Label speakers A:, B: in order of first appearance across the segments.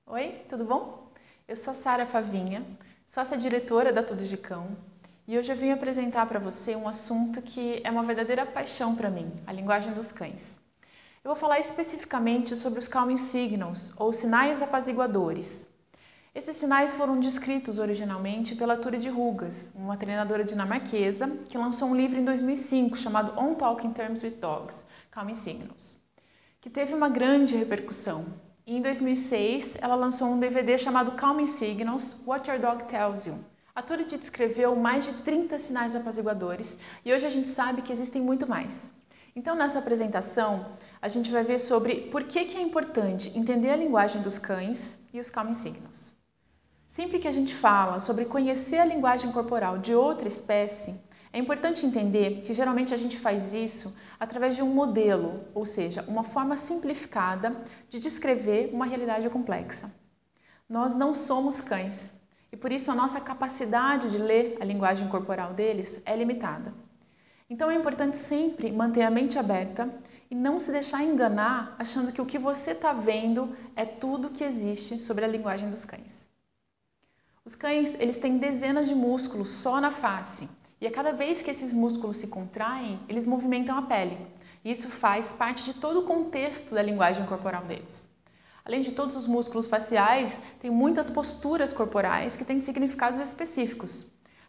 A: Oi, tudo bom? Eu sou Sara Favinha, sócia-diretora da Tudo de Cão, e hoje eu vim apresentar para você um assunto que é uma verdadeira paixão para mim, a linguagem dos cães. Eu vou falar especificamente sobre os calming signals, ou sinais apaziguadores. Esses sinais foram descritos originalmente pela Turid Rugas, uma treinadora dinamarquesa que lançou um livro em 2005 chamado On Talking Terms with Dogs, Calming Signals, que teve uma grande repercussão. E em 2006, ela lançou um DVD chamado Calming Signals, What Your Dog Tells You. A Turid descreveu mais de 30 sinais apaziguadores e hoje a gente sabe que existem muito mais. Então, nessa apresentação, a gente vai ver sobre por que é importante entender a linguagem dos cães e os Calming Signals. Sempre que a gente fala sobre conhecer a linguagem corporal de outra espécie, é importante entender que geralmente a gente faz isso através de um modelo, ou seja, uma forma simplificada de descrever uma realidade complexa. Nós não somos cães e por isso a nossa capacidade de ler a linguagem corporal deles é limitada. Então é importante sempre manter a mente aberta e não se deixar enganar achando que o que você está vendo é tudo que existe sobre a linguagem dos cães. Os cães, eles têm dezenas de músculos só na face. E a cada vez que esses músculos se contraem, eles movimentam a pele. E isso faz parte de todo o contexto da linguagem corporal deles. Além de todos os músculos faciais, tem muitas posturas corporais que têm significados específicos.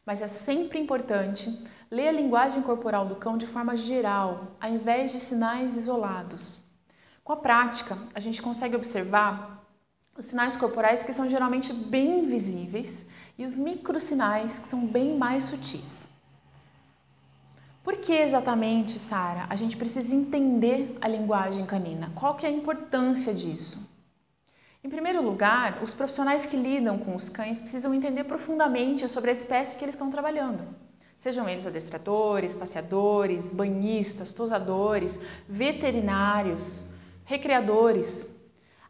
A: Mas é sempre importante ler a linguagem corporal do cão de forma geral, ao invés de sinais isolados. Com a prática, a gente consegue observar os sinais corporais que são geralmente bem visíveis e os microsinais que são bem mais sutis. Por que exatamente, Sara, a gente precisa entender a linguagem canina? Qual que é a importância disso? Em primeiro lugar, os profissionais que lidam com os cães precisam entender profundamente sobre a espécie que eles estão trabalhando. Sejam eles adestradores, passeadores, banhistas, tosadores, veterinários, recreadores.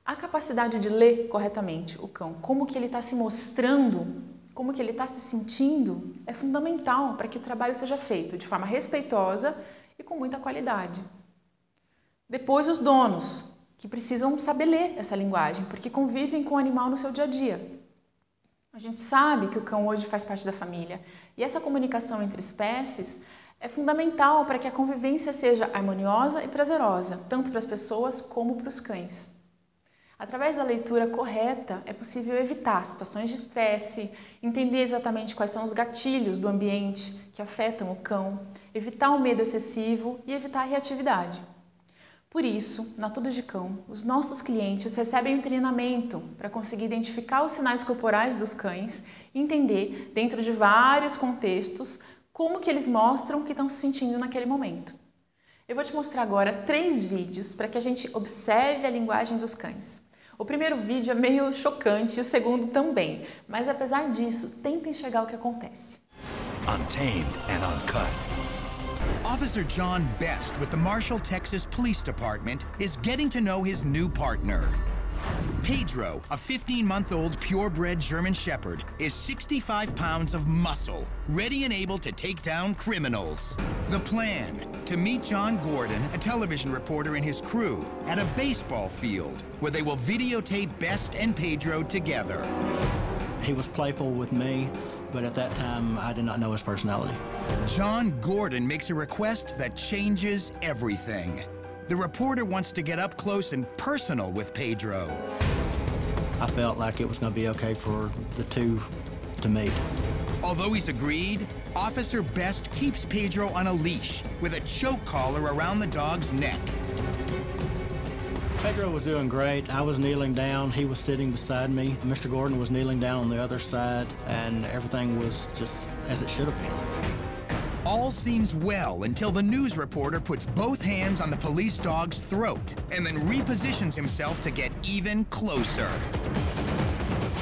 A: A capacidade de ler corretamente o cão, como que ele está se mostrando, como que ele está se sentindo, é fundamental para que o trabalho seja feito de forma respeitosa e com muita qualidade. Depois, os donos, que precisam saber ler essa linguagem, porque convivem com o animal no seu dia a dia. A gente sabe que o cão hoje faz parte da família e essa comunicação entre espécies é fundamental para que a convivência seja harmoniosa e prazerosa, tanto para as pessoas como para os cães. Através da leitura correta, é possível evitar situações de estresse, entender exatamente quais são os gatilhos do ambiente que afetam o cão, evitar o medo excessivo e evitar a reatividade. Por isso, na Tudo de Cão, os nossos clientes recebem um treinamento para conseguir identificar os sinais corporais dos cães e entender, dentro de vários contextos, como que eles mostram que estão se sentindo naquele momento. Eu vou te mostrar agora 3 vídeos para que a gente observe a linguagem dos cães. O primeiro vídeo é meio chocante e o segundo também, mas apesar disso, tenta enxergar o que acontece.
B: Untamed and uncut.
C: Officer John Best with the Marshall, Texas Police Department is getting to know his new partner. Pedro, a 15-month-old purebred German Shepherd, is 65 pounds of muscle, ready and able to take down criminals. The plan, to meet John Gordon, a television reporter and his crew, at a baseball field, where they will videotape Best and Pedro together.
D: He was playful with me, but at that time, I did not know his personality.
C: John Gordon makes a request that changes everything. The reporter wants to get up close and personal with Pedro.
D: I felt like it was going to be okay for the two to meet.
C: Although he's agreed, Officer Best keeps Pedro on a leash with a choke collar around the dog's neck.
D: Pedro was doing great. I was kneeling down. He was sitting beside me. Mr. Gordon was kneeling down on the other side, and everything was just as it should have been.
C: All seems well until the news reporter puts both hands on the police dog's throat and then repositions himself to get even closer.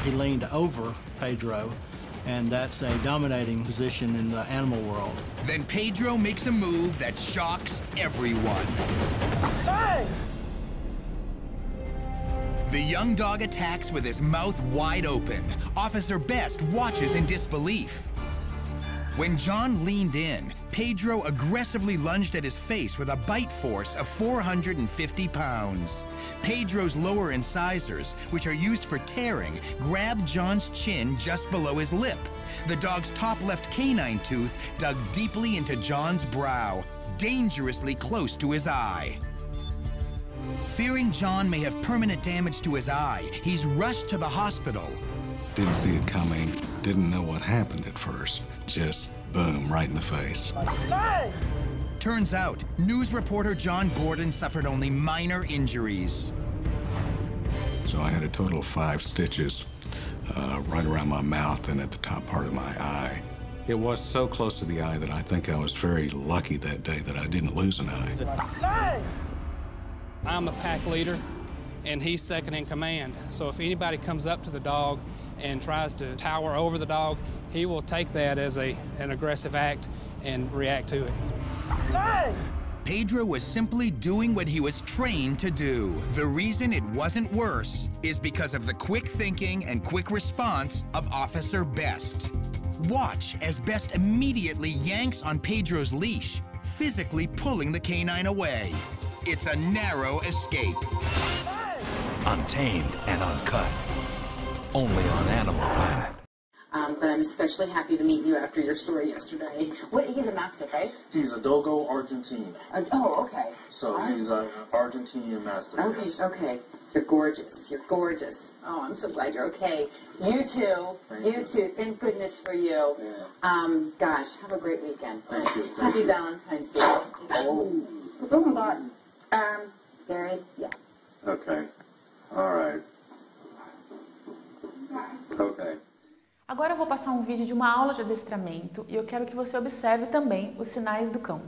D: He leaned over Pedro, and that's a dominating position in the animal world.
C: Then Pedro makes a move that shocks everyone.
D: Hey!
C: The young dog attacks with his mouth wide open. Officer Best watches in disbelief. When John leaned in, Pedro aggressively lunged at his face with a bite force of 450 pounds. Pedro's lower incisors, which are used for tearing, grabbed John's chin just below his lip. The dog's top left canine tooth dug deeply into John's brow, dangerously close to his eye. Fearing John may have permanent damage to his eye, he's rushed to the hospital.
E: Didn't see it coming, didn't know what happened at first. Just boom, right in the face.
C: Turns out, news reporter John Gordon suffered only minor injuries.
E: So I had a total of 5 stitches right around my mouth and at the top part of my eye. It was so close to the eye that I think I was very lucky that day that I didn't lose an eye.
F: I'm a pack leader, and he's second in command. So if anybody comes up to the dog and tries to tower over the dog, he will take that as an aggressive act and react to it.
C: Pedro was simply doing what he was trained to do. The reason it wasn't worse is because of the quick thinking and quick response of Officer Best. Watch as Best immediately yanks on Pedro's leash, physically pulling the canine away. It's a narrow escape.
B: Untamed and uncut. Only on Animal Planet.
G: But I'm especially happy to meet you after your story yesterday. He's a Mastiff, right?
H: He's a Dogo Argentine.
G: Okay.
H: So he's an Argentinian Mastiff.
G: Okay, okay. You're gorgeous. You're gorgeous. Oh, I'm so glad you're okay. You too. You too. Thank goodness for you.
H: Yeah.
G: Gosh, have a great weekend.
H: Thank you.
G: Happy Valentine's Day.
H: Oh.
G: Oh my God. Gary, yeah.
H: Okay. All right. Okay.
A: Agora eu vou passar um vídeo de uma aula de adestramento e eu quero que você observe também os sinais do cão.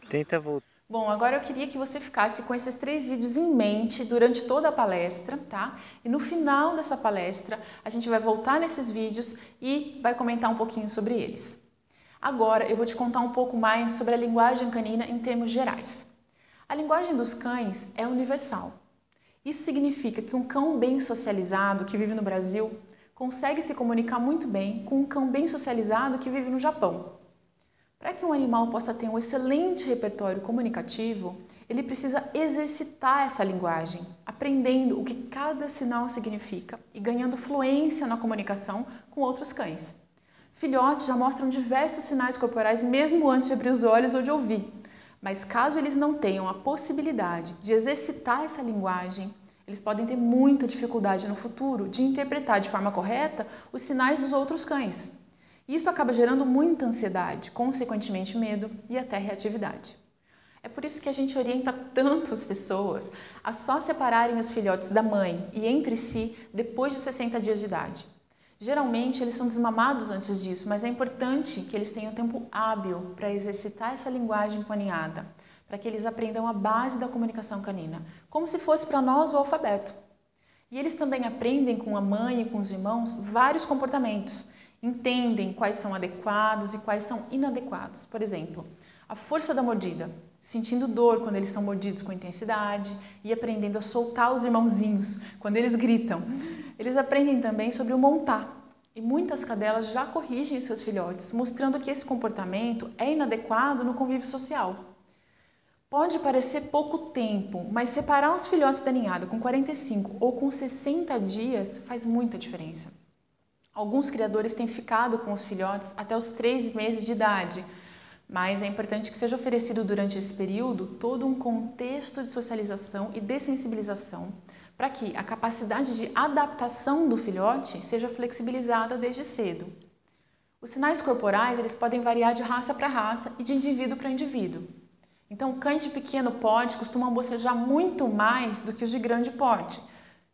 I: Tenta voltar.
A: Bom, agora eu queria que você ficasse com esses 3 vídeos em mente durante toda a palestra, tá? E no final dessa palestra, a gente vai voltar nesses vídeos e vai comentar um pouquinho sobre eles. Agora, eu vou te contar um pouco mais sobre a linguagem canina em termos gerais. A linguagem dos cães é universal. Isso significa que um cão bem socializado que vive no Brasil consegue se comunicar muito bem com um cão bem socializado que vive no Japão. Para que um animal possa ter um excelente repertório comunicativo, ele precisa exercitar essa linguagem, aprendendo o que cada sinal significa e ganhando fluência na comunicação com outros cães. Filhotes já mostram diversos sinais corporais mesmo antes de abrir os olhos ou de ouvir, mas caso eles não tenham a possibilidade de exercitar essa linguagem, eles podem ter muita dificuldade no futuro de interpretar de forma correta os sinais dos outros cães. Isso acaba gerando muita ansiedade, consequentemente medo e até reatividade. É por isso que a gente orienta tanto as pessoas a só separarem os filhotes da mãe e entre si depois de 60 dias de idade. Geralmente eles são desmamados antes disso, mas é importante que eles tenham tempo hábil para exercitar essa linguagem com a ninhada, para que eles aprendam a base da comunicação canina, como se fosse para nós o alfabeto. E eles também aprendem com a mãe e com os irmãos vários comportamentos, entendem quais são adequados e quais são inadequados. Por exemplo, a força da mordida, sentindo dor quando eles são mordidos com intensidade e aprendendo a soltar os irmãozinhos quando eles gritam. Eles aprendem também sobre o montar. E muitas cadelas já corrigem seus filhotes, mostrando que esse comportamento é inadequado no convívio social. Pode parecer pouco tempo, mas separar os filhotes da ninhada com 45 ou com 60 dias faz muita diferença. Alguns criadores têm ficado com os filhotes até os 3 meses de idade, mas é importante que seja oferecido durante esse período todo um contexto de socialização e dessensibilização, para que a capacidade de adaptação do filhote seja flexibilizada desde cedo. Os sinais corporais eles podem variar de raça para raça e de indivíduo para indivíduo. Então, cães de pequeno porte costumam bocejar muito mais do que os de grande porte.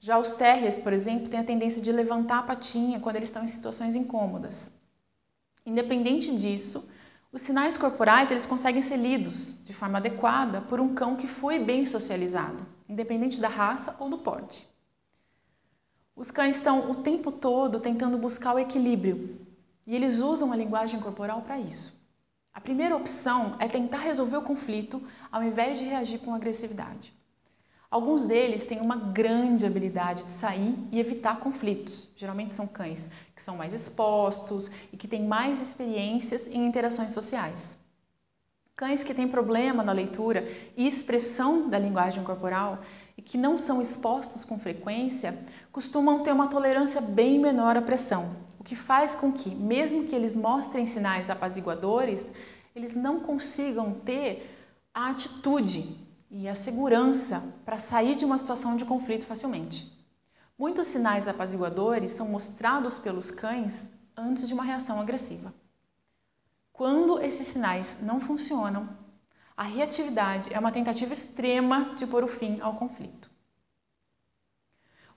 A: Já os terriers, por exemplo, têm a tendência de levantar a patinha quando eles estão em situações incômodas. Independente disso, os sinais corporais eles conseguem ser lidos de forma adequada por um cão que foi bem socializado, independente da raça ou do porte. Os cães estão o tempo todo tentando buscar o equilíbrio e eles usam a linguagem corporal para isso. A primeira opção é tentar resolver o conflito ao invés de reagir com agressividade. Alguns deles têm uma grande habilidade de sair e evitar conflitos. Geralmente são cães que são mais expostos e que têm mais experiências em interações sociais. Cães que têm problema na leitura e expressão da linguagem corporal e que não são expostos com frequência, costumam ter uma tolerância bem menor à pressão, o que faz com que, mesmo que eles mostrem sinais apaziguadores, eles não consigam ter a atitude e a segurança para sair de uma situação de conflito facilmente. Muitos sinais apaziguadores são mostrados pelos cães antes de uma reação agressiva. Quando esses sinais não funcionam, a reatividade é uma tentativa extrema de pôr o fim ao conflito.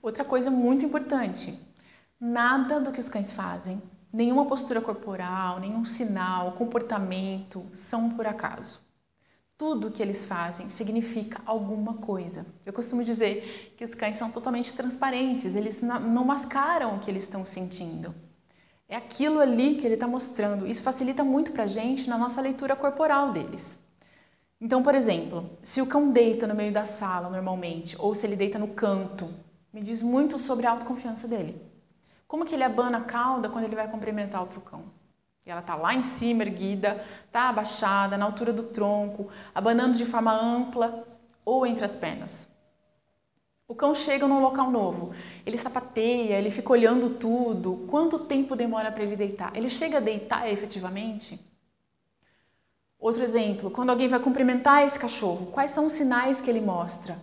A: Outra coisa muito importante, nada do que os cães fazem, nenhuma postura corporal, nenhum sinal, comportamento são por acaso. Tudo que eles fazem significa alguma coisa. Eu costumo dizer que os cães são totalmente transparentes, eles não mascaram o que eles estão sentindo. É aquilo ali que ele está mostrando. Isso facilita muito para a gente na nossa leitura corporal deles. Então, por exemplo, se o cão deita no meio da sala normalmente, ou se ele deita no canto, me diz muito sobre a autoconfiança dele. Como que ele abana a cauda quando ele vai cumprimentar outro cão? E ela está lá em cima, erguida, está abaixada, na altura do tronco, abanando de forma ampla ou entre as pernas. O cão chega num local novo, ele sapateia, ele fica olhando tudo. Quanto tempo demora para ele deitar? Ele chega a deitar efetivamente? Outro exemplo, quando alguém vai cumprimentar esse cachorro, quais são os sinais que ele mostra?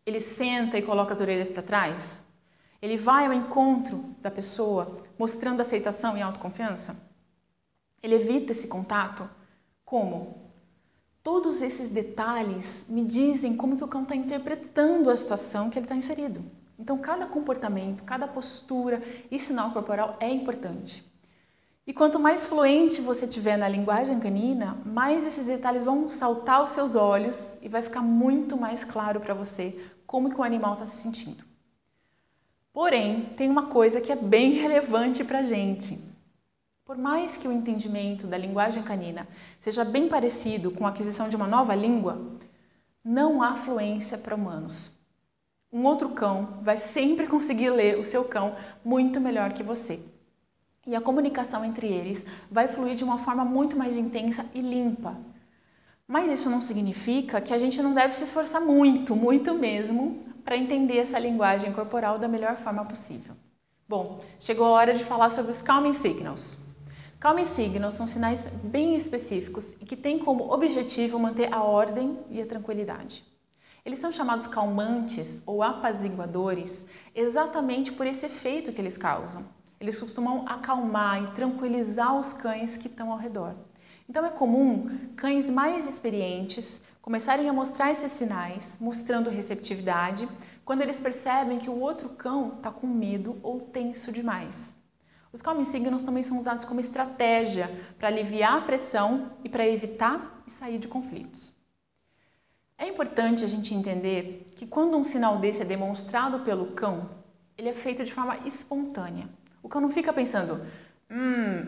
A: Ele senta e coloca as orelhas para trás? Ele vai ao encontro da pessoa, mostrando aceitação e autoconfiança? Ele evita esse contato? Como? Todos esses detalhes me dizem como que o cão está interpretando a situação que ele está inserido. Então, cada comportamento, cada postura e sinal corporal é importante. E quanto mais fluente você tiver na linguagem canina, mais esses detalhes vão saltar aos seus olhos e vai ficar muito mais claro para você como que o animal está se sentindo. Porém, tem uma coisa que é bem relevante para a gente. Por mais que o entendimento da linguagem canina seja bem parecido com a aquisição de uma nova língua, não há fluência para humanos. Um outro cão vai sempre conseguir ler o seu cão muito melhor que você. E a comunicação entre eles vai fluir de uma forma muito mais intensa e limpa. Mas isso não significa que a gente não deve se esforçar muito, muito mesmo, para entender essa linguagem corporal da melhor forma possível. Bom, chegou a hora de falar sobre os calming signals. Calming signals são sinais bem específicos e que têm como objetivo manter a ordem e a tranquilidade. Eles são chamados calmantes ou apaziguadores exatamente por esse efeito que eles causam. Eles costumam acalmar e tranquilizar os cães que estão ao redor. Então é comum cães mais experientes começarem a mostrar esses sinais, mostrando receptividade, quando eles percebem que o outro cão está com medo ou tenso demais. Os calming signals também são usados como estratégia para aliviar a pressão e para evitar e sair de conflitos. É importante a gente entender que quando um sinal desse é demonstrado pelo cão, ele é feito de forma espontânea. O cão não fica pensando,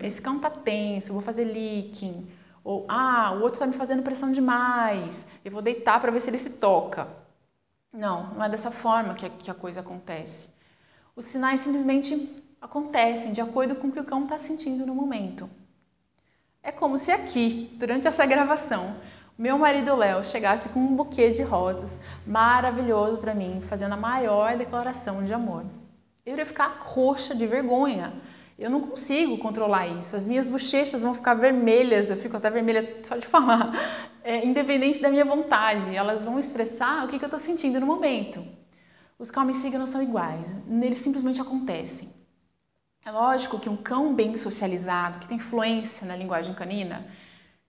A: esse cão está tenso, eu vou fazer licking, ou o outro está me fazendo pressão demais, eu vou deitar para ver se ele se toca. Não é dessa forma que a coisa acontece. Os sinais simplesmente acontecem de acordo com o que o cão está sentindo no momento. É como se aqui, durante essa gravação, meu marido Léo chegasse com um buquê de rosas maravilhoso para mim, fazendo a maior declaração de amor. Eu iria ficar roxa de vergonha. Eu não consigo controlar isso. As minhas bochechas vão ficar vermelhas, eu fico até vermelha só de falar, independente da minha vontade. Elas vão expressar o que eu estou sentindo no momento. Os calming signals são iguais, eles simplesmente acontecem. É lógico que um cão bem socializado, que tem fluência na linguagem canina,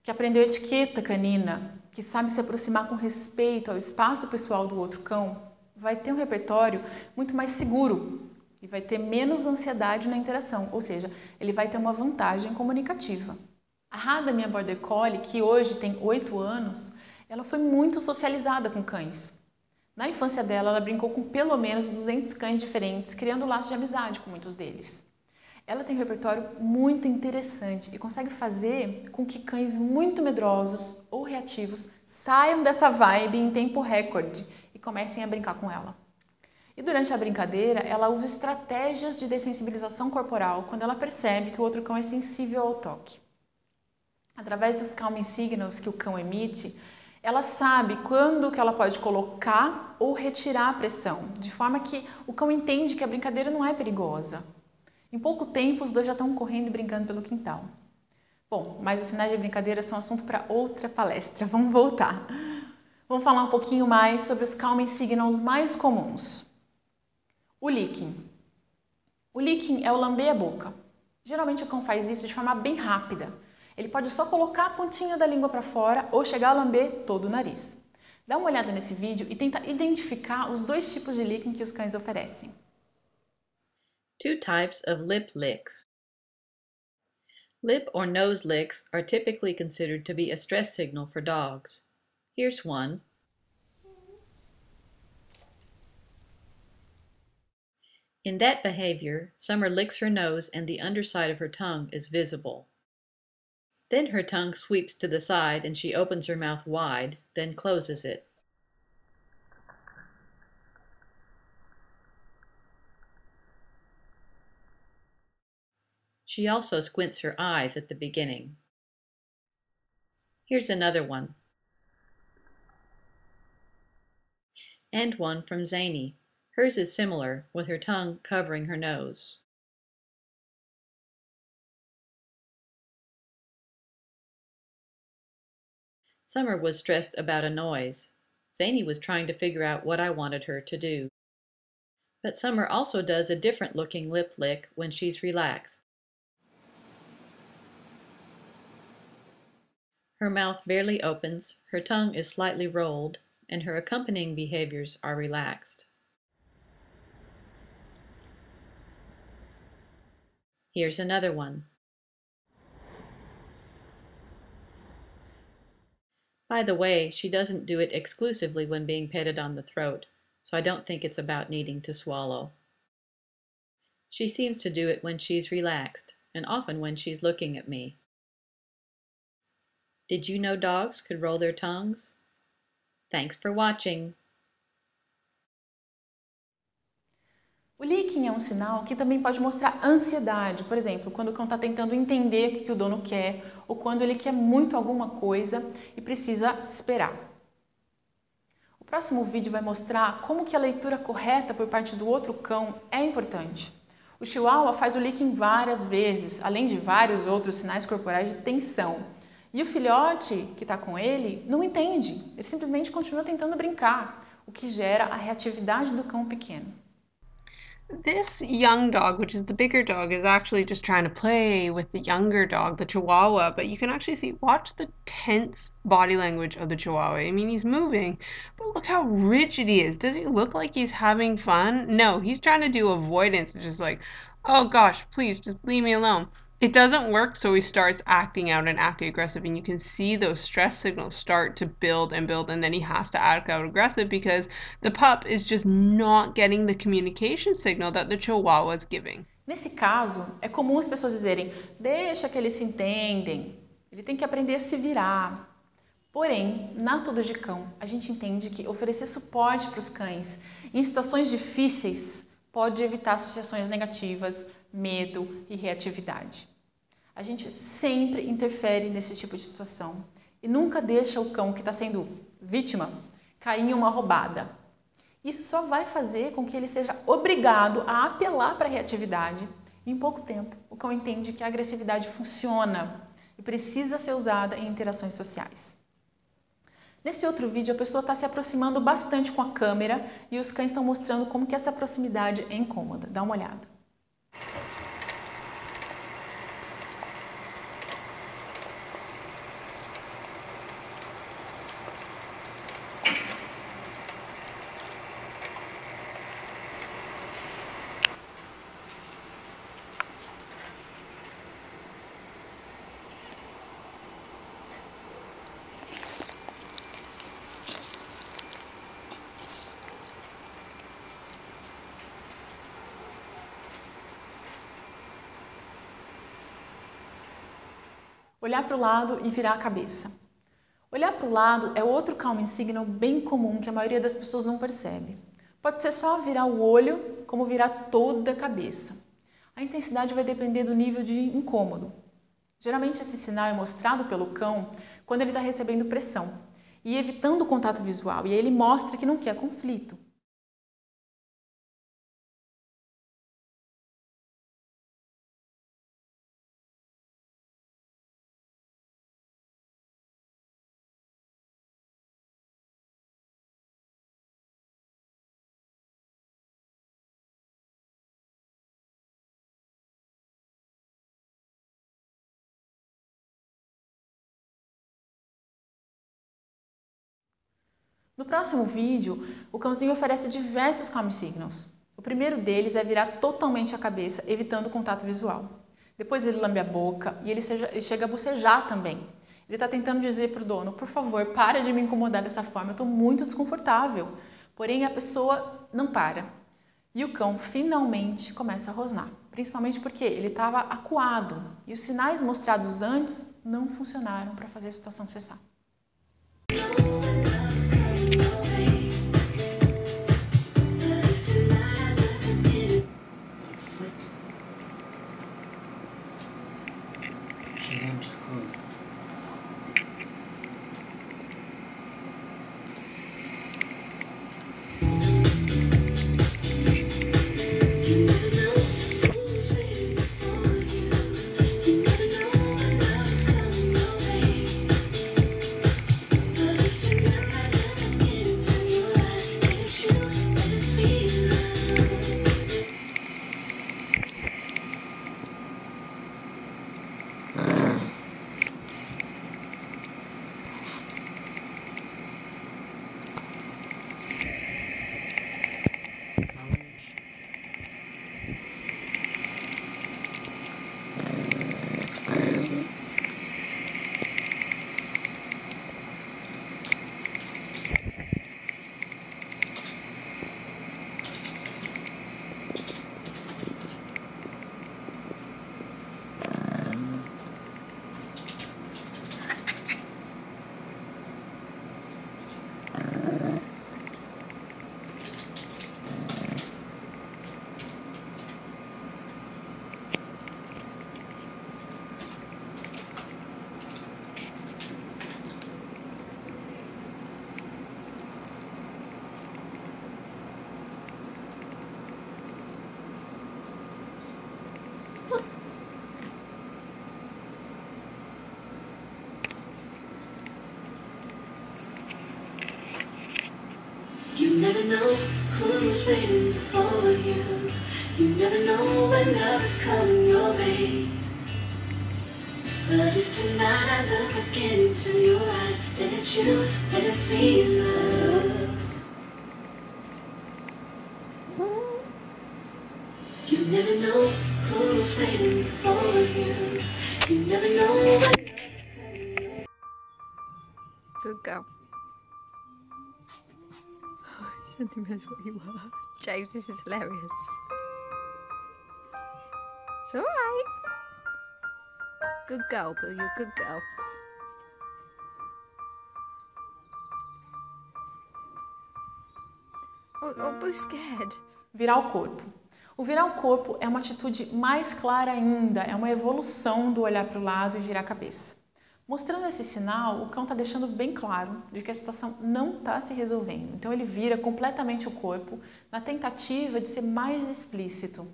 A: que aprendeu etiqueta canina, que sabe se aproximar com respeito ao espaço pessoal do outro cão, vai ter um repertório muito mais seguro e vai ter menos ansiedade na interação, ou seja, ele vai ter uma vantagem comunicativa. A Rada, minha Border Collie, que hoje tem 8 anos, ela foi muito socializada com cães. Na infância dela, ela brincou com pelo menos 200 cães diferentes, criando laços de amizade com muitos deles. Ela tem um repertório muito interessante e consegue fazer com que cães muito medrosos ou reativos saiam dessa vibe em tempo recorde e comecem a brincar com ela. E durante a brincadeira, ela usa estratégias de dessensibilização corporal quando ela percebe que o outro cão é sensível ao toque. Através dos calming signals que o cão emite, ela sabe quando que ela pode colocar ou retirar a pressão, de forma que o cão entende que a brincadeira não é perigosa. Em pouco tempo, os dois já estão correndo e brincando pelo quintal. Bom, mas os sinais de brincadeira são assunto para outra palestra. Vamos voltar. Vamos falar um pouquinho mais sobre os calming signals mais comuns. O licking. O licking é o lamber a boca. Geralmente o cão faz isso de forma bem rápida. Ele pode só colocar a pontinha da língua para fora ou chegar a lamber todo o nariz. Dá uma olhada nesse vídeo e tenta identificar os dois tipos de licking que os cães oferecem.
I: 2 types of lip licks. Lip or nose licks are typically considered to be a stress signal for dogs. Here's one. In that behavior, Summer licks her nose and the underside of her tongue is visible. Then her tongue sweeps to the side and she opens her mouth wide, then closes it. She also squints her eyes at the beginning. Here's another one. And one from Zany. Hers is similar, with her tongue covering her nose. Summer was stressed about a noise. Zany was trying to figure out what I wanted her to do. But Summer also does a different looking lip lick when she's relaxed. Her mouth barely opens, her tongue is slightly rolled, and her accompanying behaviors are relaxed. Here's another one. By the way, she doesn't do it exclusively when being petted on the throat, so I don't think it's about needing to swallow. She seems to do it when she's relaxed, and often when she's looking at me. Did you know dogs could roll their tongues? Thanks for watching!
A: O licking é um sinal que também pode mostrar ansiedade, por exemplo, quando o cão está tentando entender o que o dono quer ou quando ele quer muito alguma coisa e precisa esperar. O próximo vídeo vai mostrar como que a leitura correta por parte do outro cão é importante. O Chihuahua faz o licking várias vezes, além de vários outros sinais corporais de tensão. E o filhote que está com ele não entende, ele simplesmente continua tentando brincar, o que gera a reatividade do cão pequeno.
J: This young dog, which is the bigger dog, is actually just trying to play with the younger dog, the Chihuahua, but you can actually see, watch the tense body language of the Chihuahua. I mean, he's moving, but look how rigid he is. Does he look like he's having fun? No, he's trying to do avoidance, just like, oh gosh, please, just leave me alone. It doesn't work, so he starts acting out and acting aggressive, and you can see those stress signals start to build, and then he has to act out aggressive because the pup is just not getting the communication signal that the Chihuahua is giving.
A: Nesse caso, é comum as pessoas dizerem, deixa que eles se entendem, ele tem que aprender a se virar. Porém, na Tudo de Cão, a gente entende que oferecer suporte para os cães em situações difíceis pode evitar associações negativas, medo e reatividade. A gente sempre interfere nesse tipo de situação e nunca deixa o cão que está sendo vítima cair em uma roubada. Isso só vai fazer com que ele seja obrigado a apelar para a reatividade e em pouco tempo o cão entende que a agressividade funciona e precisa ser usada em interações sociais. Nesse outro vídeo a pessoa está se aproximando bastante com a câmera e os cães estão mostrando como que essa proximidade é incômoda. Dá uma olhada. Olhar para o lado e virar a cabeça. Olhar para o lado é outro calming signal bem comum que a maioria das pessoas não percebe. Pode ser só virar o olho, como virar toda a cabeça. A intensidade vai depender do nível de incômodo. Geralmente esse sinal é mostrado pelo cão quando ele está recebendo pressão e evitando o contato visual, e aí ele mostra que não quer conflito. No próximo vídeo, o cãozinho oferece diversos calming signals. O primeiro deles é virar totalmente a cabeça, evitando o contato visual. Depois ele lambe a boca e ele chega a bocejar também. Ele está tentando dizer para o dono, por favor, para de me incomodar dessa forma, eu estou muito desconfortável. Porém, a pessoa não para. E o cão finalmente começa a rosnar, principalmente porque ele estava acuado e os sinais mostrados antes não funcionaram para fazer a situação cessar.
K: You never know who's waiting for you. You never know when love is coming your way. But if tonight I look again into your eyes, then it's you, then it's me, love. You never know who's waiting for you. You never know when.
J: Good girl. Something knows what you are. James, this is hilarious. It's alright. Good girl, Boo, you're a good girl. Oh, Boo's scared.
A: Virar o corpo. O virar o corpo é uma atitude mais clara ainda, é uma evolução do olhar para o lado e virar a cabeça. Mostrando esse sinal, o cão está deixando bem claro de que a situação não está se resolvendo. Então ele vira completamente o corpo na tentativa de ser mais explícito.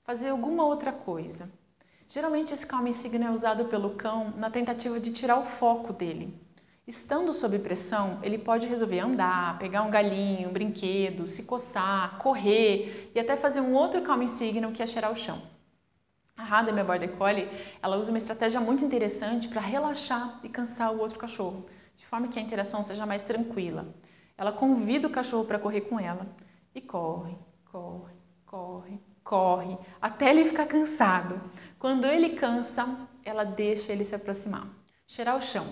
A: Fazer alguma outra coisa. Geralmente esse calming signal é usado pelo cão na tentativa de tirar o foco dele. Estando sob pressão, ele pode resolver andar, pegar um galinho, um brinquedo, se coçar, correr e até fazer um outro calming signal que é cheirar o chão. A Hada, minha Border Collie, ela usa uma estratégia muito interessante para relaxar e cansar o outro cachorro, de forma que a interação seja mais tranquila. Ela convida o cachorro para correr com ela e corre, corre, corre, corre, até ele ficar cansado. Quando ele cansa, ela deixa ele se aproximar. Cheirar o chão.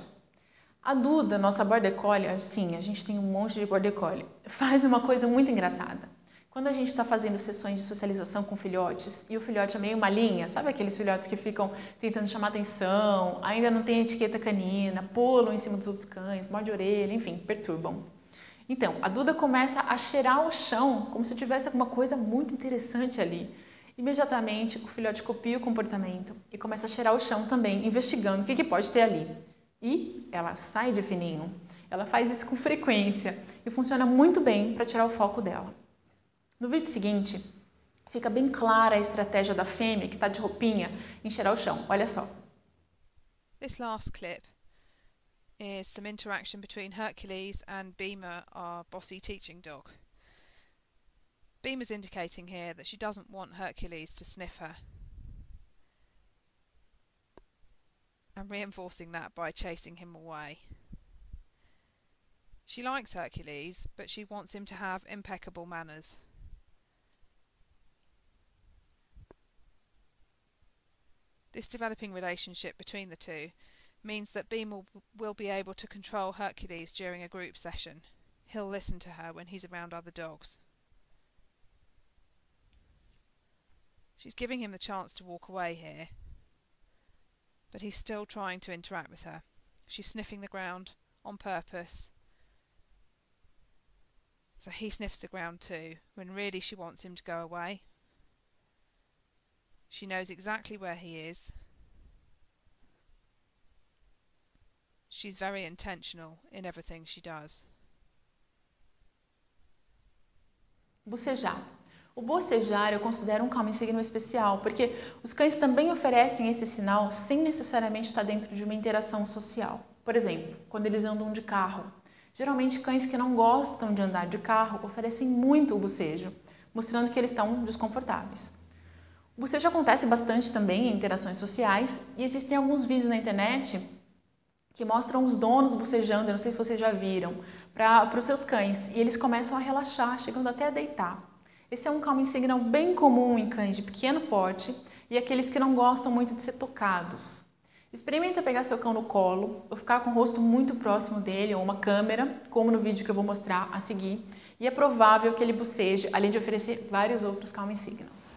A: A Duda, nossa Border Collie, sim, a gente tem um monte de Border Collie, faz uma coisa muito engraçada. Quando a gente está fazendo sessões de socialização com filhotes e o filhote é meio malinha, sabe aqueles filhotes que ficam tentando chamar atenção, ainda não tem etiqueta canina, pulam em cima dos outros cães, morde a orelha, enfim, perturbam. Então, a Duda começa a cheirar o chão como se tivesse alguma coisa muito interessante ali. Imediatamente, o filhote copia o comportamento e começa a cheirar o chão também, investigando o que pode ter ali. E ela sai de fininho. Ela faz isso com frequência e funciona muito bem para tirar o foco dela. No vídeo seguinte, fica bem clara a estratégia da fêmea que está de roupinha em cheirar o chão. Olha só.
L: This last clip is some interaction between Hercules and Beamer, our bossy teaching dog. Beamer's indicating here that she doesn't want Hercules to sniff her, and reinforcing that by chasing him away. She likes Hercules, but she wants him to have impeccable manners. This developing relationship between the two means that Beamer will be able to control Hercules during a group session. He'll listen to her when he's around other dogs. She's giving him the chance to walk away here, but he's still trying to interact with her. She's sniffing the ground on purpose, so he sniffs the ground too, when really she wants him to go away. She knows exactly where he is. She's very intentional in everything she does.
A: Bocejar. O bocejar eu considero um calming signal especial, porque os cães também oferecem esse sinal sem necessariamente estar dentro de uma interação social. Por exemplo, quando eles andam de carro. Geralmente cães que não gostam de andar de carro oferecem muito o bocejo, mostrando que eles estão desconfortáveis. O bocejo acontece bastante também em interações sociais e existem alguns vídeos na internet que mostram os donos bocejando, eu não sei se vocês já viram, para os seus cães, e eles começam a relaxar, chegando até a deitar. Esse é um calming signal bem comum em cães de pequeno porte e aqueles que não gostam muito de ser tocados. Experimenta pegar seu cão no colo ou ficar com o rosto muito próximo dele ou uma câmera, como no vídeo que eu vou mostrar a seguir, e é provável que ele boceje, além de oferecer vários outros calming signals.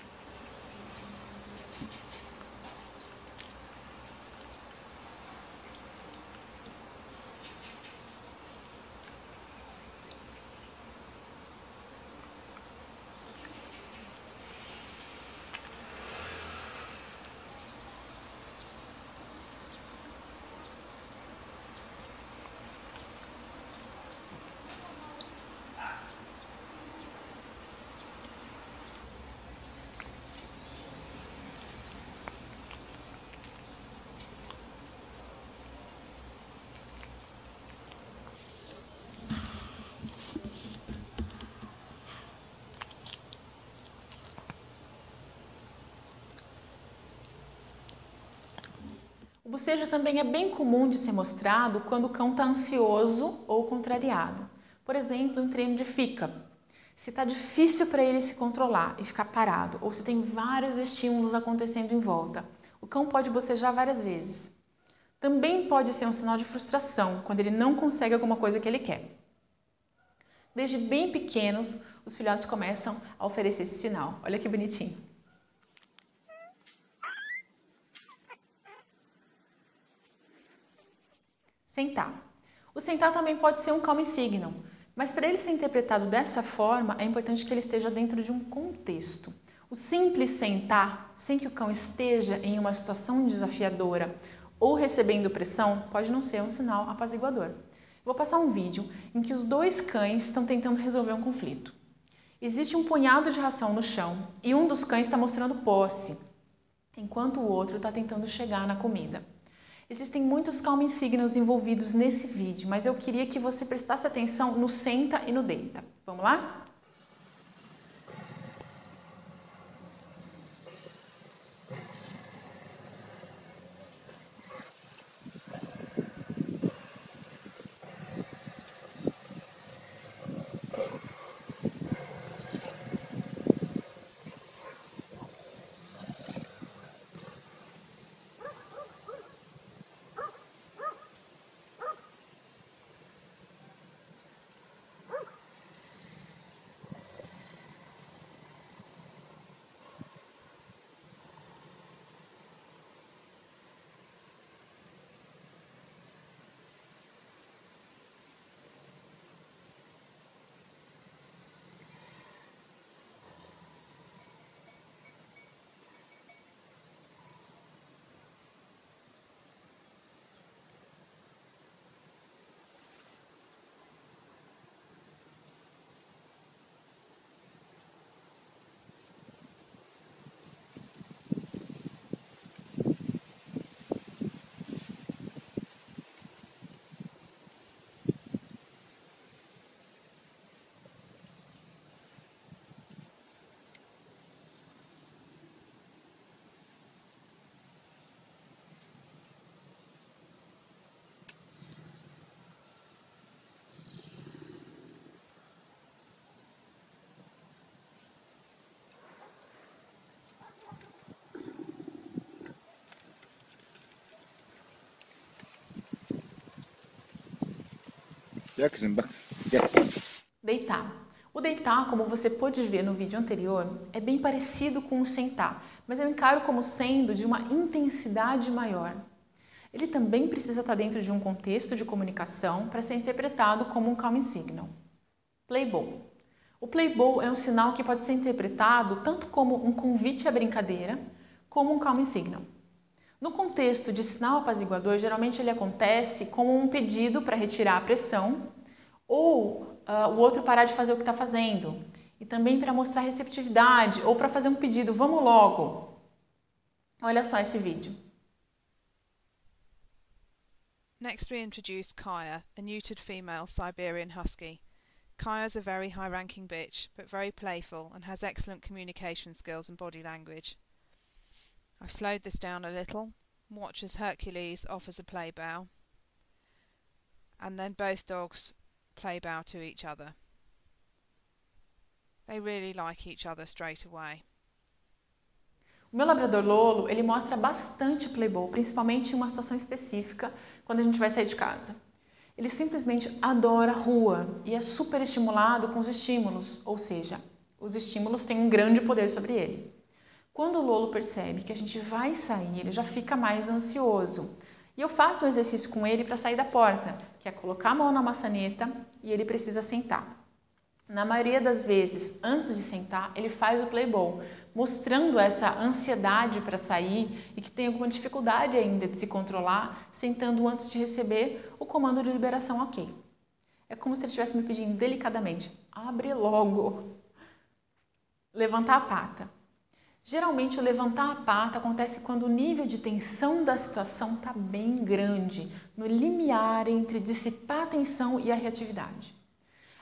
A: O bocejo também é bem comum de ser mostrado quando o cão está ansioso ou contrariado. Por exemplo, em treino de fica. Se está difícil para ele se controlar e ficar parado, ou se tem vários estímulos acontecendo em volta, o cão pode bocejar várias vezes. Também pode ser um sinal de frustração, quando ele não consegue alguma coisa que ele quer. Desde bem pequenos, os filhotes começam a oferecer esse sinal. Olha que bonitinho. Sentar. O sentar também pode ser um calming signal, mas para ele ser interpretado dessa forma, é importante que ele esteja dentro de um contexto. O simples sentar, sem que o cão esteja em uma situação desafiadora ou recebendo pressão, pode não ser um sinal apaziguador. Vou passar um vídeo em que os dois cães estão tentando resolver um conflito. Existe um punhado de ração no chão e um dos cães está mostrando posse, enquanto o outro está tentando chegar na comida. Existem muitos calming signals envolvidos nesse vídeo, mas eu queria que você prestasse atenção no senta e no deita. Vamos lá? Deitar. O deitar, como você pôde ver no vídeo anterior, é bem parecido com o sentar, mas eu encaro como sendo de uma intensidade maior. Ele também precisa estar dentro de um contexto de comunicação para ser interpretado como um calming signal. Play ball. O play ball é um sinal que pode ser interpretado tanto como um convite à brincadeira, como um calming signal. No contexto de sinal apaziguador, geralmente ele acontece como um pedido para retirar a pressão ou o outro parar de fazer o que está fazendo. E também para mostrar receptividade ou para fazer um pedido, vamos logo. Olha só esse vídeo.
L: Next we introduce Kaya, a neutered female Siberian Husky. Kaya's a very high-ranking bitch, but very playful and has excellent communication skills and body language. I've slowed this down a little. Watch as Hercules offers a play bow, and then both dogs play bow to each other. They really like each other straight away.
A: O meu labrador Lolo, ele mostra bastante play ball, principalmente em uma situação específica, quando a gente vai sair de casa. Ele simplesmente adora rua e é super estimulado com os estímulos, ou seja, os estímulos têm um grande poder sobre ele. Quando o Lolo percebe que a gente vai sair, ele já fica mais ansioso. E eu faço um exercício com ele para sair da porta, que é colocar a mão na maçaneta e ele precisa sentar. Na maioria das vezes, antes de sentar, ele faz o play ball, mostrando essa ansiedade para sair e que tem alguma dificuldade ainda de se controlar, sentando antes de receber o comando de liberação ok. É como se ele estivesse me pedindo delicadamente, abre logo. Levantar a pata. Geralmente, o levantar a pata acontece quando o nível de tensão da situação está bem grande, no limiar entre dissipar a tensão e a reatividade.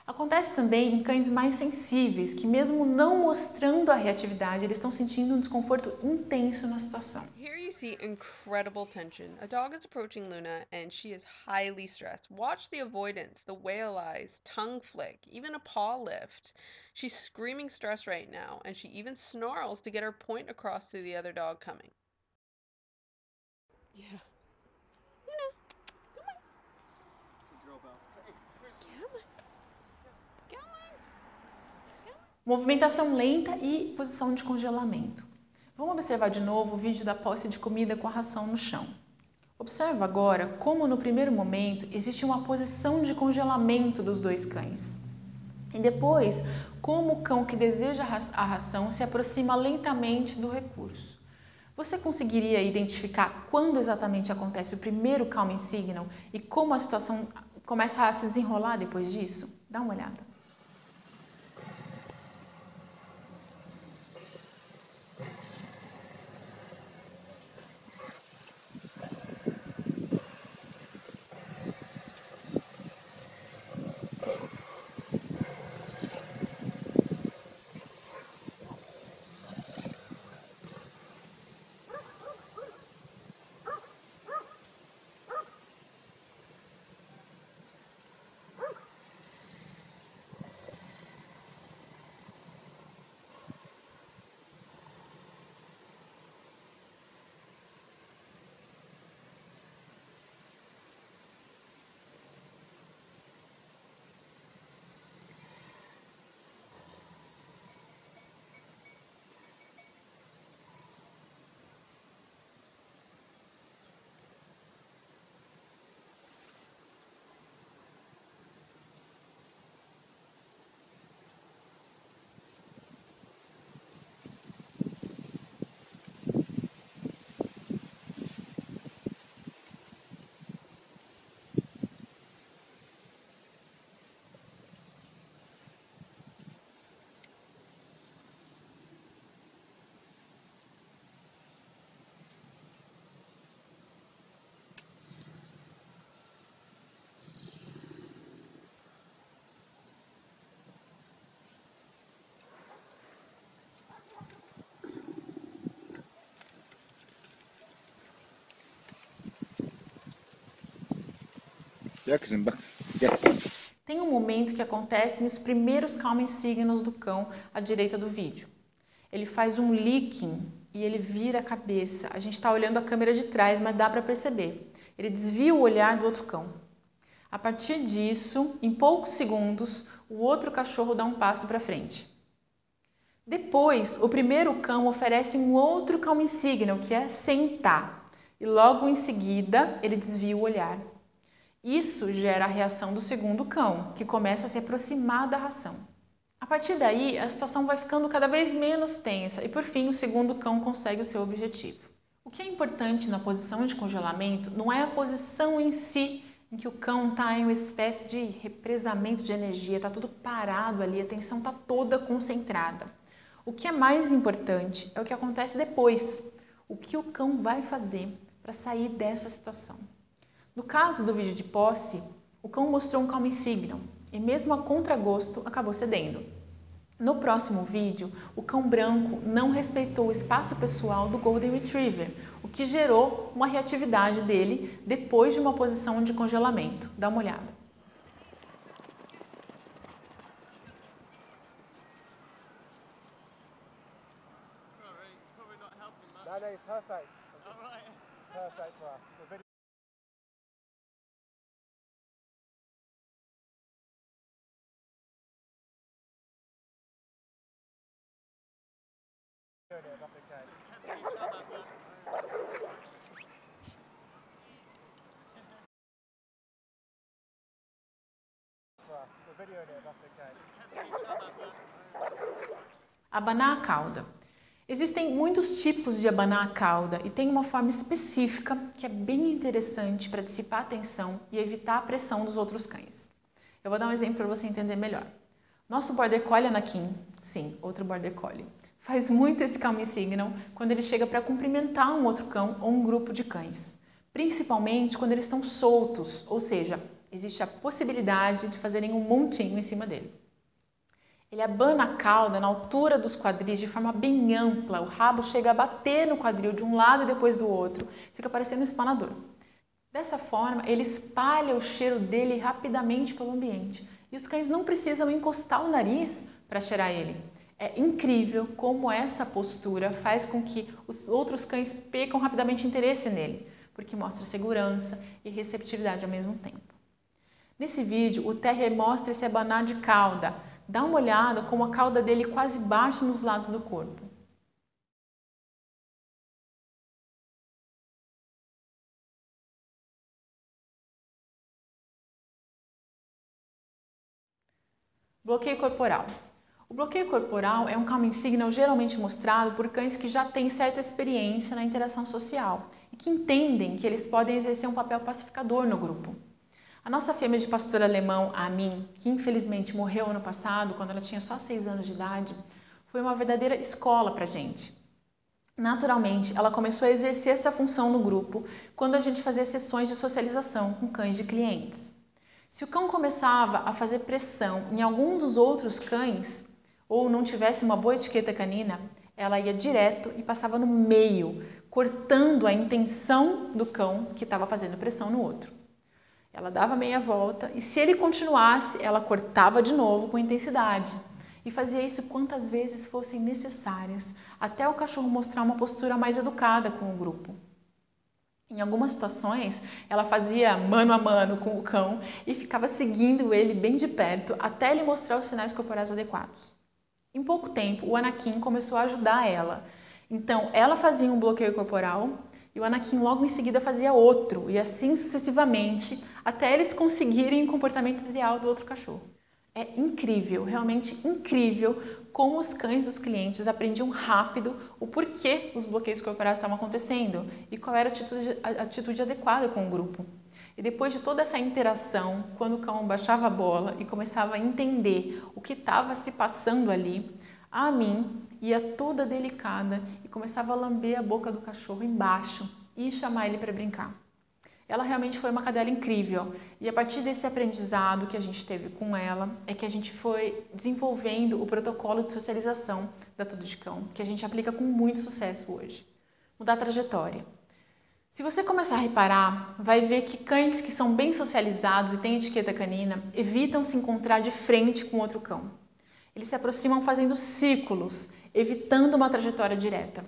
A: Acontece também em cães mais sensíveis, que mesmo não mostrando a reatividade, eles estão sentindo um desconforto intenso na situação.
J: Here you see incredible tension. A dog is approaching Luna and she is highly stressed. Watch the avoidance, the whale eyes, tongue flick, even a paw lift. She's screaming stress right now and she even snarls to get her point across to the other dog coming. Yeah.
A: Movimentação lenta e posição de congelamento. Vamos observar de novo o vídeo da posse de comida com a ração no chão. Observa agora como no primeiro momento existe uma posição de congelamento dos dois cães. E depois, como o cão que deseja a ração se aproxima lentamente do recurso. Você conseguiria identificar quando exatamente acontece o primeiro calming signal e como a situação começa a se desenrolar depois disso? Dá uma olhada. Tem um momento que acontece nos primeiros calming signals do cão à direita do vídeo. Ele faz um licking e ele vira a cabeça. A gente está olhando a câmera de trás, mas dá para perceber. Ele desvia o olhar do outro cão. A partir disso, em poucos segundos, o outro cachorro dá um passo para frente. Depois, o primeiro cão oferece um outro calming signal, que é sentar, e logo em seguida ele desvia o olhar. Isso gera a reação do segundo cão, que começa a se aproximar da ração. A partir daí, a situação vai ficando cada vez menos tensa e, por fim, o segundo cão consegue o seu objetivo. O que é importante na posição de congelamento não é a posição em si, em que o cão está em uma espécie de represamento de energia, está tudo parado ali, a atenção está toda concentrada. O que é mais importante é o que acontece depois, o que o cão vai fazer para sair dessa situação. No caso do vídeo de posse, o cão mostrou um calming signal e mesmo a contragosto acabou cedendo. No próximo vídeo, o cão branco não respeitou o espaço pessoal do Golden Retriever, o que gerou uma reatividade dele depois de uma posição de congelamento. Dá uma olhada. Abanar a cauda. Existem muitos tipos de abanar a cauda e tem uma forma específica que é bem interessante para dissipar a tensão e evitar a pressão dos outros cães. Eu vou dar um exemplo para você entender melhor. Nosso Border Collie Anakin, sim, outro Border Collie, faz muito esse calming signal quando ele chega para cumprimentar um outro cão ou um grupo de cães, principalmente quando eles estão soltos, ou seja, existe a possibilidade de fazerem um montinho em cima dele. Ele abana a cauda na altura dos quadris de forma bem ampla, o rabo chega a bater no quadril de um lado e depois do outro, fica parecendo um espanador. Dessa forma, ele espalha o cheiro dele rapidamente pelo ambiente e os cães não precisam encostar o nariz para cheirar ele. É incrível como essa postura faz com que os outros cães percam rapidamente interesse nele, porque mostra segurança e receptividade ao mesmo tempo. Nesse vídeo, o Terrier mostra esse abanar de cauda. Dá uma olhada como a cauda dele quase bate nos lados do corpo. Bloqueio corporal. O bloqueio corporal é um calming signal geralmente mostrado por cães que já têm certa experiência na interação social e que entendem que eles podem exercer um papel pacificador no grupo. A nossa fêmea de pastor alemão, a Amin, que infelizmente morreu ano passado, quando ela tinha só 6 anos de idade, foi uma verdadeira escola para a gente. Naturalmente, ela começou a exercer essa função no grupo quando a gente fazia sessões de socialização com cães de clientes. Se o cão começava a fazer pressão em algum dos outros cães, ou não tivesse uma boa etiqueta canina, ela ia direto e passava no meio, cortando a intenção do cão que estava fazendo pressão no outro. Ela dava meia volta e se ele continuasse, ela cortava de novo com intensidade. E fazia isso quantas vezes fossem necessárias, até o cachorro mostrar uma postura mais educada com o grupo. Em algumas situações, ela fazia mano a mano com o cão e ficava seguindo ele bem de perto até ele mostrar os sinais corporais adequados. Em pouco tempo, o Anakin começou a ajudar ela. Então, ela fazia um bloqueio corporal e o Anakin logo em seguida fazia outro, e assim sucessivamente, até eles conseguirem o comportamento ideal do outro cachorro. É incrível, realmente incrível, como os cães dos clientes aprendiam rápido o porquê os bloqueios corporais estavam acontecendo e qual era a atitude adequada com o grupo. E depois de toda essa interação, quando o cão baixava a bola e começava a entender o que estava se passando ali, a Amin ia toda delicada e começava a lamber a boca do cachorro embaixo e chamar ele para brincar. Ela realmente foi uma cadela incrível e a partir desse aprendizado que a gente teve com ela é que a gente foi desenvolvendo o protocolo de socialização da Tudo de Cão, que a gente aplica com muito sucesso hoje. Mudar a trajetória. Se você começar a reparar, vai ver que cães que são bem socializados e têm etiqueta canina evitam se encontrar de frente com outro cão. Eles se aproximam fazendo círculos, evitando uma trajetória direta.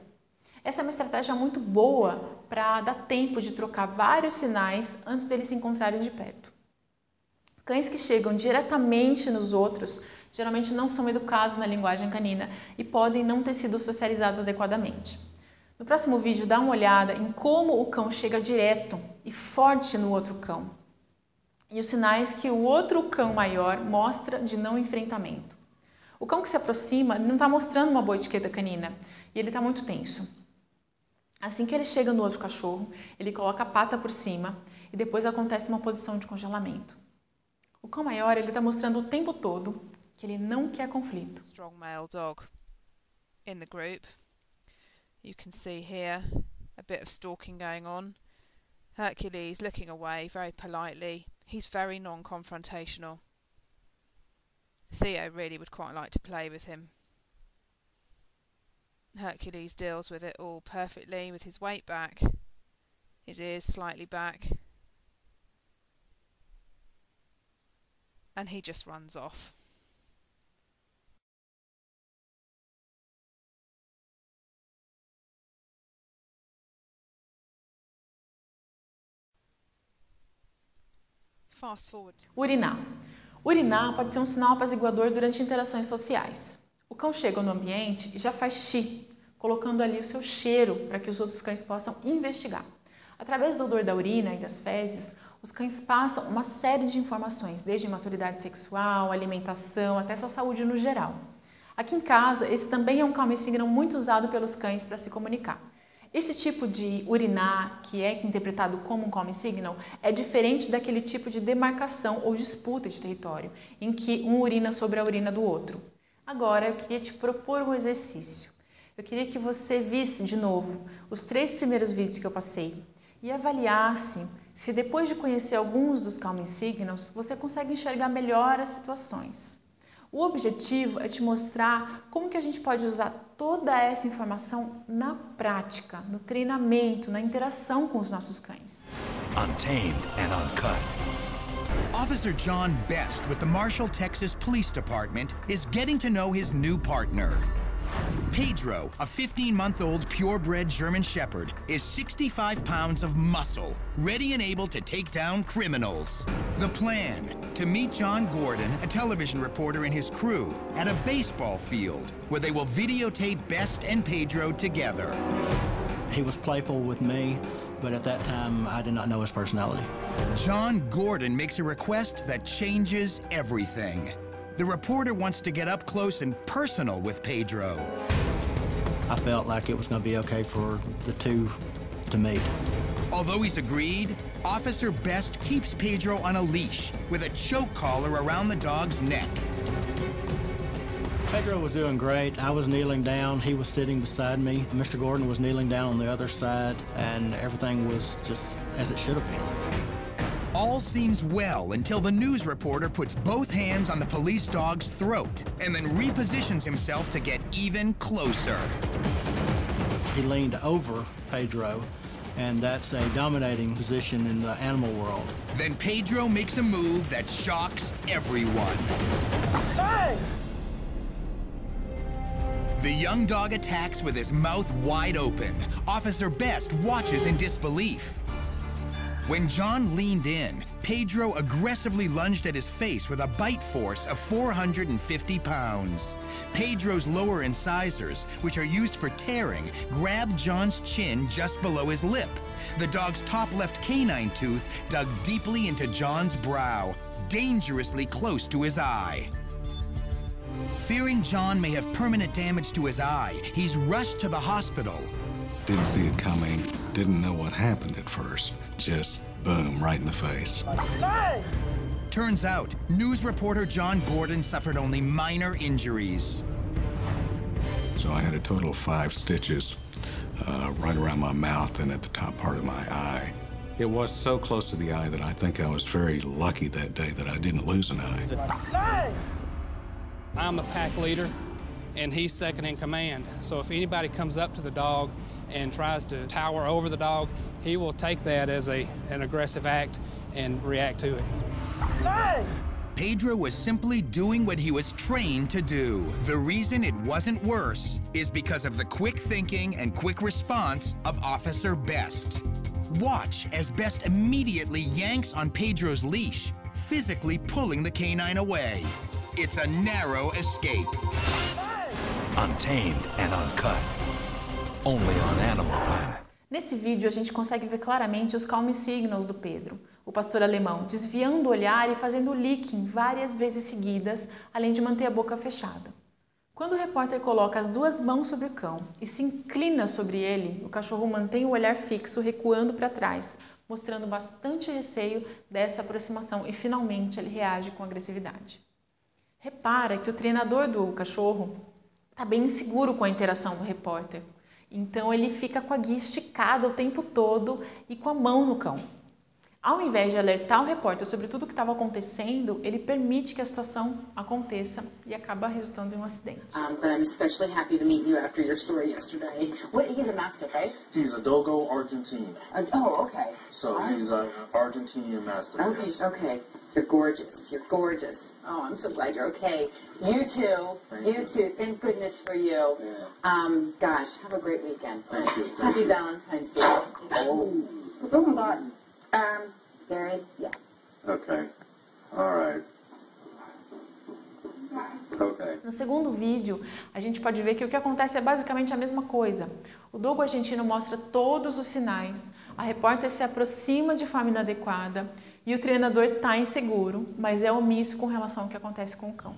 A: Essa é uma estratégia muito boa para dar tempo de trocar vários sinais antes deles se encontrarem de perto. Cães que chegam diretamente nos outros geralmente não são educados na linguagem canina e podem não ter sido socializados adequadamente. No próximo vídeo, dá uma olhada em como o cão chega direto e forte no outro cão e os sinais que o outro cão maior mostra de não enfrentamento. O cão que se aproxima não está mostrando uma boa etiqueta canina e ele está muito tenso. Assim que ele chega no outro cachorro, ele coloca a pata por cima e depois acontece uma posição de congelamento. O cão maior está mostrando o tempo todo que ele não quer conflito.
L: Strong male dog in the group. You can see here a bit of stalking going on. Hercules looking away very politely. He's very non-confrontational. Theo really would quite like to play with him. Hercules deals with it all perfectly with his weight back, his ears slightly back, and he just runs off. Fast forward.
A: Urinar. Urinar pode ser um sinal apaziguador durante interações sociais. O cão chega no ambiente e já faz xixi, colocando ali o seu cheiro para que os outros cães possam investigar. Através do odor da urina e das fezes, os cães passam uma série de informações, desde maturidade sexual, alimentação, até sua saúde no geral. Aqui em casa, esse também é um calming signal muito usado pelos cães para se comunicar. Esse tipo de urinar, que é interpretado como um calming signal, é diferente daquele tipo de demarcação ou disputa de território, em que um urina sobre a urina do outro. Agora, eu queria te propor um exercício. Eu queria que você visse de novo os 3 primeiros vídeos que eu passei e avaliasse se depois de conhecer alguns dos calming signals, você consegue enxergar melhor as situações. O objetivo é te mostrar como que a gente pode usar toda essa informação na prática, no treinamento, na interação com os nossos cães.
B: Untamed and uncut.
C: Officer John Best with the Marshall, Texas Police Department is getting to know his new partner. Pedro, a 15-month-old purebred German Shepherd, is 65 pounds of muscle, ready and able to take down criminals. The plan, to meet John Gordon, a television reporter, and his crew at a baseball field, where they will videotape Best and Pedro together.
D: He was playful with me, but at that time, I did not know his personality.
C: John Gordon makes a request that changes everything. The reporter wants to get up close and personal with Pedro.
D: I felt like it was going to be okay for the two to meet.
C: Although he's agreed, Officer Best keeps Pedro on a leash with a choke collar around the dog's neck.
D: Pedro was doing great. I was kneeling down. He was sitting beside me. Mr. Gordon was kneeling down on the other side, and everything was just as it should have been.
C: All seems well until the news reporter puts both hands on the police dog's throat and then repositions himself to get even closer.
D: He leaned over Pedro, and that's a dominating position in the animal world.
C: Then Pedro makes a move that shocks everyone.
M: Hey!
C: The young dog attacks with his mouth wide open. Officer Best watches in disbelief. When John leaned in, Pedro aggressively lunged at his face with a bite force of 450 pounds. Pedro's lower incisors, which are used for tearing, grabbed John's chin just below his lip. The dog's top left canine tooth dug deeply into John's brow, dangerously close to his eye. Fearing John may have permanent damage to his eye, he's rushed to the hospital.
E: Didn't see it coming, didn't know what happened at first. Just boom, right in the face.
M: Hey!
C: Turns out, news reporter John Gordon suffered only minor injuries.
E: So I had a total of 5 stitches right around my mouth and at the top part of my eye. It was so close to the eye that I think I was very lucky that day that I didn't lose an eye.
M: Hey!
F: I'm a pack leader, and he's second in command. So if anybody comes up to the dog and tries to tower over the dog, he will take that as an aggressive act and react to it.
M: Hey!
C: Pedro was simply doing what he was trained to do. The reason it wasn't worse is because of the quick thinking and quick response of Officer Best. Watch as Best immediately yanks on Pedro's leash, physically pulling the canine away. It's a narrow escape.
B: Untamed and uncut. Only on Animal Planet.
A: Nesse vídeo a gente consegue ver claramente os calm signals do Pedro, o pastor alemão, desviando o olhar e fazendo licking várias vezes seguidas, além de manter a boca fechada. Quando o repórter coloca as duas mãos sobre o cão e se inclina sobre ele, o cachorro mantém o olhar fixo, recuando para trás, mostrando bastante receio dessa aproximação e finalmente ele reage com agressividade. Repara que o treinador do cachorro está bem inseguro com a interação do repórter. Então ele fica com a guia esticada o tempo todo e com a mão no cão. Ao invés de alertar o repórter sobre tudo o que estava acontecendo, ele permite que a situação aconteça e acaba resultando em um acidente.
G: But I'm especially happy to meet you after your story yesterday. He's a Mastiff, right?
H: He's a Dogo Argentine.
G: Okay.
H: So he's an Argentinian Mastiff.
G: Okay,
H: yes.
G: okay. You're gorgeous. You're gorgeous. Oh, I'm so glad you're okay. You too. You too. Thank goodness for you.
H: Yeah.
G: Gosh, have a great weekend.
H: Thank you.
G: Happy Valentine's Day. Oh my God. Gary, yeah.
H: Okay. All right. Okay.
A: No segundo vídeo, a gente pode ver que o que acontece é basicamente a mesma coisa. O dogo argentino mostra todos os sinais, a repórter se aproxima de forma inadequada e o treinador está inseguro, mas é omisso com relação ao que acontece com o cão.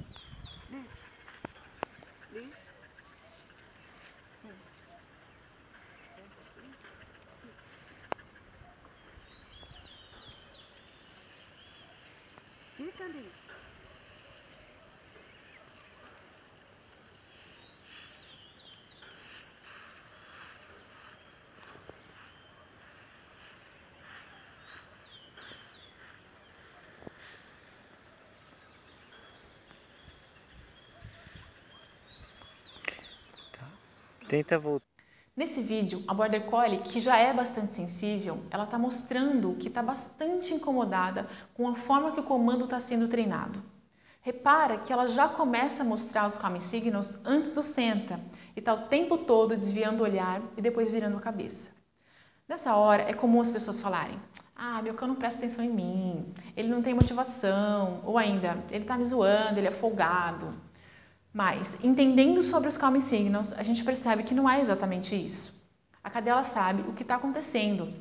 N: Tenta voltar.
A: Nesse vídeo, a Border Collie, que já é bastante sensível, ela está mostrando que está bastante incomodada com a forma que o comando está sendo treinado. Repara que ela já começa a mostrar os calm signals antes do senta e está o tempo todo desviando o olhar e depois virando a cabeça. Nessa hora, é comum as pessoas falarem: ah, meu cão não presta atenção em mim, ele não tem motivação, ou ainda, ele está me zoando, ele é folgado. Mas, entendendo sobre os calm signals, a gente percebe que não é exatamente isso. A cadela sabe o que está acontecendo.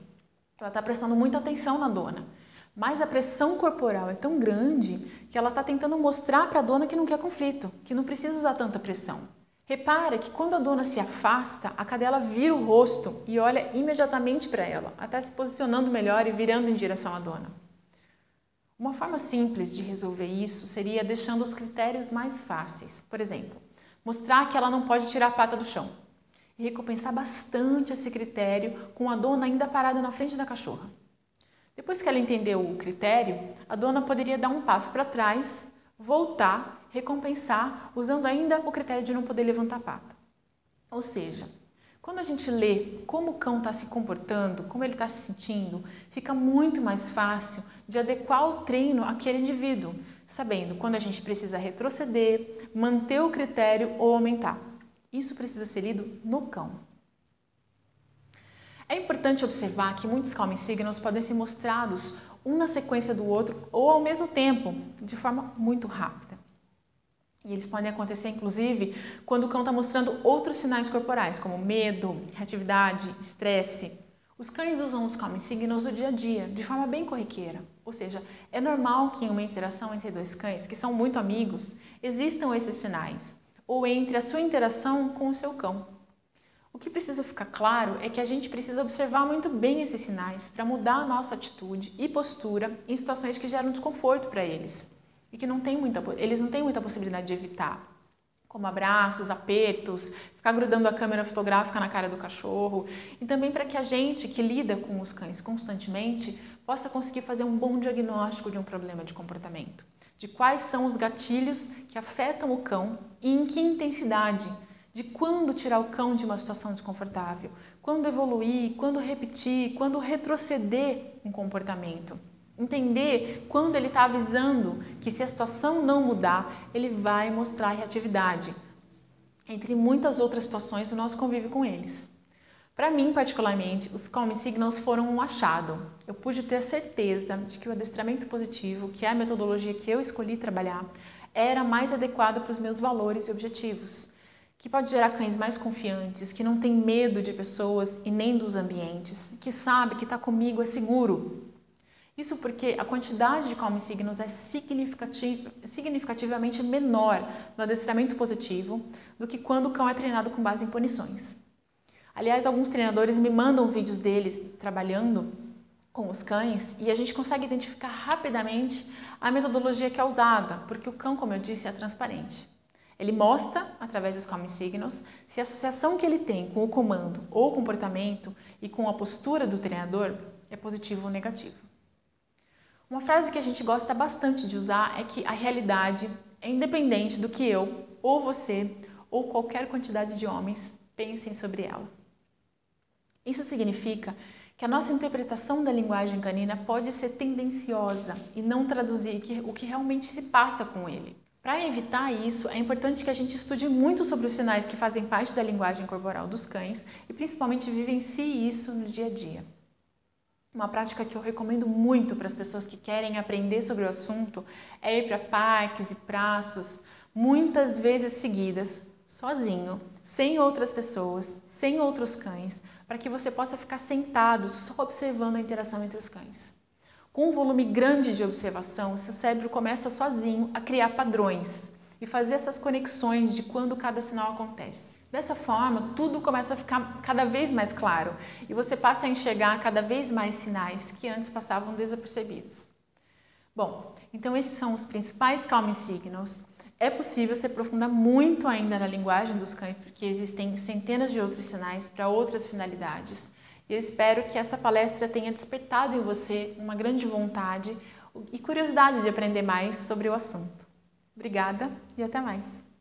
A: Ela está prestando muita atenção na dona. Mas a pressão corporal é tão grande que ela está tentando mostrar para a dona que não quer conflito, que não precisa usar tanta pressão. Repara que quando a dona se afasta, a cadela vira o rosto e olha imediatamente para ela, até se posicionando melhor e virando em direção à dona. Uma forma simples de resolver isso seria deixando os critérios mais fáceis. Por exemplo, mostrar que ela não pode tirar a pata do chão e recompensar bastante esse critério com a dona ainda parada na frente da cachorra. Depois que ela entendeu o critério, a dona poderia dar um passo para trás, voltar, recompensar, usando ainda o critério de não poder levantar a pata. Ou seja, quando a gente lê como o cão está se comportando, como ele está se sentindo, fica muito mais fácil de adequar o treino àquele indivíduo, sabendo quando a gente precisa retroceder, manter o critério ou aumentar. Isso precisa ser lido no cão. É importante observar que muitos calm signals podem ser mostrados um na sequência do outro ou ao mesmo tempo, de forma muito rápida. E eles podem acontecer, inclusive, quando o cão está mostrando outros sinais corporais, como medo, reatividade, estresse. Os cães usam os calm signals do dia a dia, de forma bem corriqueira. Ou seja, é normal que em uma interação entre dois cães, que são muito amigos, existam esses sinais, ou entre a sua interação com o seu cão. O que precisa ficar claro é que a gente precisa observar muito bem esses sinais para mudar a nossa atitude e postura em situações que geram desconforto para eles e que eles não têm muita possibilidade de evitar, como abraços, apertos, ficar grudando a câmera fotográfica na cara do cachorro, e também para que a gente que lida com os cães constantemente possa conseguir fazer um bom diagnóstico de um problema de comportamento, de quais são os gatilhos que afetam o cão e em que intensidade, de quando tirar o cão de uma situação desconfortável, quando evoluir, quando repetir, quando retroceder um comportamento. Entender quando ele está avisando que se a situação não mudar, ele vai mostrar reatividade, entre muitas outras situações do nosso convívio com eles. Para mim, particularmente, os Calming Signals foram um achado. Eu pude ter a certeza de que o adestramento positivo, que é a metodologia que eu escolhi trabalhar, era mais adequado para os meus valores e objetivos, que pode gerar cães mais confiantes, que não tem medo de pessoas e nem dos ambientes, que sabe que está comigo é seguro. Isso porque a quantidade de Calming Signals é significativamente menor no adestramento positivo do que quando o cão é treinado com base em punições. Aliás, alguns treinadores me mandam vídeos deles trabalhando com os cães e a gente consegue identificar rapidamente a metodologia que é usada, porque o cão, como eu disse, é transparente. Ele mostra, através dos Calming Signals, se a associação que ele tem com o comando ou o comportamento e com a postura do treinador é positivo ou negativo. Uma frase que a gente gosta bastante de usar é que a realidade é independente do que eu, ou você, ou qualquer quantidade de homens pensem sobre ela. Isso significa que a nossa interpretação da linguagem canina pode ser tendenciosa e não traduzir o que realmente se passa com ele. Para evitar isso, é importante que a gente estude muito sobre os sinais que fazem parte da linguagem corporal dos cães e principalmente vivencie isso no dia a dia. Uma prática que eu recomendo muito para as pessoas que querem aprender sobre o assunto é ir para parques e praças muitas vezes seguidas, sozinho, sem outras pessoas, sem outros cães, para que você possa ficar sentado só observando a interação entre os cães. Com um volume grande de observação, seu cérebro começa sozinho a criar padrões e fazer essas conexões de quando cada sinal acontece. Dessa forma, tudo começa a ficar cada vez mais claro e você passa a enxergar cada vez mais sinais que antes passavam desapercebidos. Bom, então esses são os principais Calming Signals. É possível se aprofundar muito ainda na linguagem dos cães, porque existem centenas de outros sinais para outras finalidades. E eu espero que essa palestra tenha despertado em você uma grande vontade e curiosidade de aprender mais sobre o assunto. Obrigada e até mais!